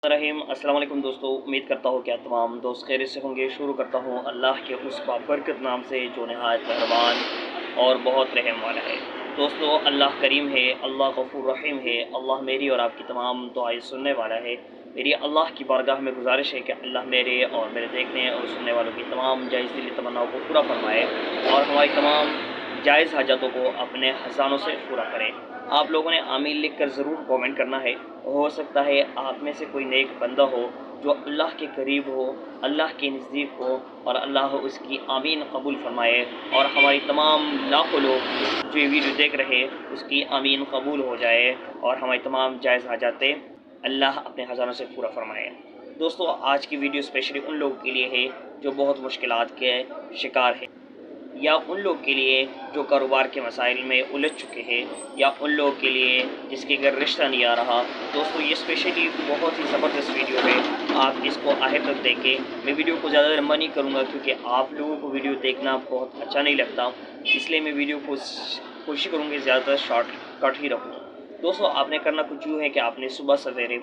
रहीम अस्सलाम वालेकुम दोस्तों, उम्मीद करता हूँ कि आप तमाम दोस्त खैरियत से होंगे। शुरू करता हूँ अल्लाह के उस बाबरकत नाम से जो नहायत मेहरबान और बहुत रहम वाला है। दोस्तों, अल्लाह करीम है, अल्लाह गफूर रहीम है। अल्लाह मेरी और आपकी तमाम दुआएं सुनने वाला है। मेरी अल्लाह की बारगाह में गुजारिश है कि अल्लाह मेरे और मेरे देखने और सुनने वालों की तमाम जायज़ दिली तमन्नाओं को पूरा फरमाए और हमारी तमाम जायज़ हाजतों को अपने खजानों से पूरा करे। आप लोगों ने आमीन लिख कर ज़रूर कमेंट करना है। हो सकता है आप में से कोई नेक बंदा हो जो अल्लाह के करीब हो, अल्लाह के नज़दीक हो और अल्लाह उसकी आमीन कबूल फरमाए और हमारी तमाम लाखों लोग जो ये वीडियो देख रहे उसकी आमीन कबूल हो जाए और हमारी तमाम जायज़ हाजातें अल्लाह अपने खजानों से पूरा फरमाए। दोस्तों, आज की वीडियो स्पेशली उन लोगों के लिए है जो बहुत मुश्किलात के शिकार है, या उन लोग के लिए जो कारोबार के मसाइल में उलझ चुके हैं, या उन लोगों के लिए जिसके घर रिश्ता नहीं आ रहा। दोस्तों, ये स्पेशली बहुत ही ज़बरदस्त वीडियो है। आप इसको आखिर तक देखें। मैं वीडियो को ज़्यादा लंबा नहीं करूँगा क्योंकि आप लोगों को वीडियो देखना बहुत अच्छा नहीं लगता, इसलिए मैं वीडियो को कोशिश करूँगी ज़्यादातर शॉर्ट कट ही रखूँ। दोस्तों, आपने करना कुछ यूँ है कि आपने सुबह सवेरे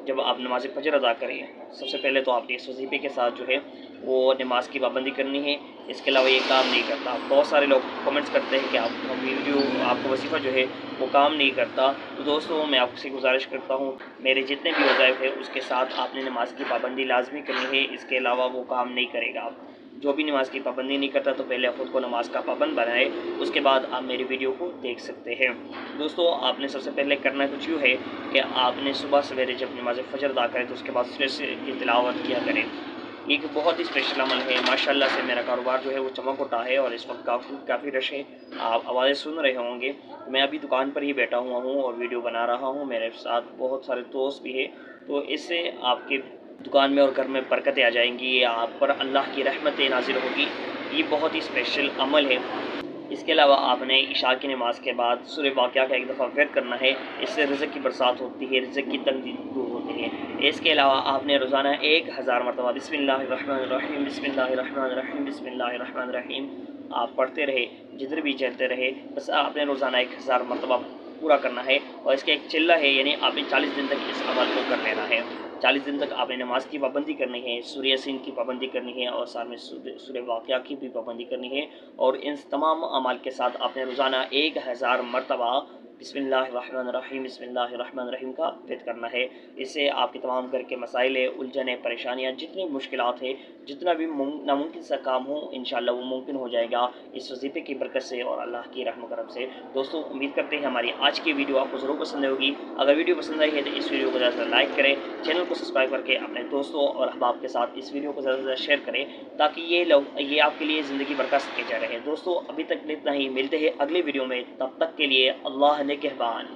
जब आप नमाज़ फजर अदा करें, सबसे पहले तो आपने इस वजीफ़े के साथ जो है वो नमाज की पाबंदी करनी है। इसके अलावा ये काम नहीं करता। बहुत सारे लोग कमेंट्स करते हैं कि आप वीडियो आपका वजीफ़ा जो है वो काम नहीं करता। तो दोस्तों, मैं आपसे गुजारिश करता हूँ, मेरे जितने भी वज़ाइफ है उसके साथ आपने नमाज की पाबंदी लाजमी करनी है। इसके अलावा वो काम नहीं करेगा। आप जो भी नमाज की पाबंदी नहीं करता तो पहले ख़ुद को नमाज का पाबंद बनाए, उसके बाद आप मेरी वीडियो को देख सकते हैं। दोस्तों, आपने सबसे पहले करना कुछ यूँ है कि आपने सुबह सवेरे जब नमाज फजर अदा करें तो उसके बाद सूरज की तिलावत किया करें। एक बहुत ही स्पेशल अमल है। माशाल्लाह से मेरा कारोबार जो है वो चमक उठा है और इस वक्त काफ़ी रश है। आप आवाज़ें सुन रहे होंगे। मैं अभी दुकान पर ही बैठा हुआ हूँ और वीडियो बना रहा हूँ। मेरे साथ बहुत सारे दोस्त भी हैं, तो इससे आपके दुकान में और घर में बरकतें आ जाएंगी, आप पर अल्लाह की रहमतें नाजिल होगी। ये बहुत ही स्पेशल अमल है। इसके अलावा आपने इशा की नमाज के बाद सूरह वाक़िया का एक दफ़ा वर्द करना है। इससे रिज़्क़ की बरसात होती है, रिज़्क़ की तंगी दूर होती है। इसके अलावा आपने रोज़ाना 1000 मरतबा बिस्मिल्लाहिर्रहमानिर्रहीम बिस्मिल्लाहिर्रहमानिर्रहीम बिस्मिल्लाहिर्रहमानिर्रहीम आप पढ़ते रहे, जिधर भी चलते रहे। बस आपने रोज़ाना 1000 मरतबा पूरा करना है और इसका एक चिल्ला है, यानी आपने 40 दिन तक इस अमल को कर लेना है। 40 दिन तक आपने नमाज की पाबंदी करनी है, सूरह यासीन की पाबंदी करनी है और साथ में सूरह वाक़िया की भी पाबंदी करनी है। और इन तमाम अमाल के साथ आपने रोज़ाना 1000 मरतबा बिस्मिल्लाहिर्रहमानिर्रहीम का वर्द करना है। इससे आपके तमाम घर के मसाइल, उलझनें, परेशानियाँ, जितनी मुश्किलात है, जितना भी नामुमकिन सा काम हो, इंशाअल्लाह वो मुमकिन हो जाएगा इस वजीफ़े की बरकत से और अल्लाह की रहम करम से। दोस्तों, उम्मीद करते हैं हमारी आज की वीडियो आपको ज़रूर पसंद होगी। अगर वीडियो पसंद आई है तो इस वीडियो को ज़्यादा से ज़्यादा लाइक करें, चैनल को सब्सक्राइब करके अपने दोस्तों और अहबाब के साथ इस वीडियो को ज़्यादा से ज़्यादा शेयर करें, ताकि ये आपके लिए ज़िंदगी भर का सदक़ा रहे। दोस्तों, अभी तक इतना ही। मिलते हैं अगले वीडियो में, तब तक के लिए अल्लाह निगहबान।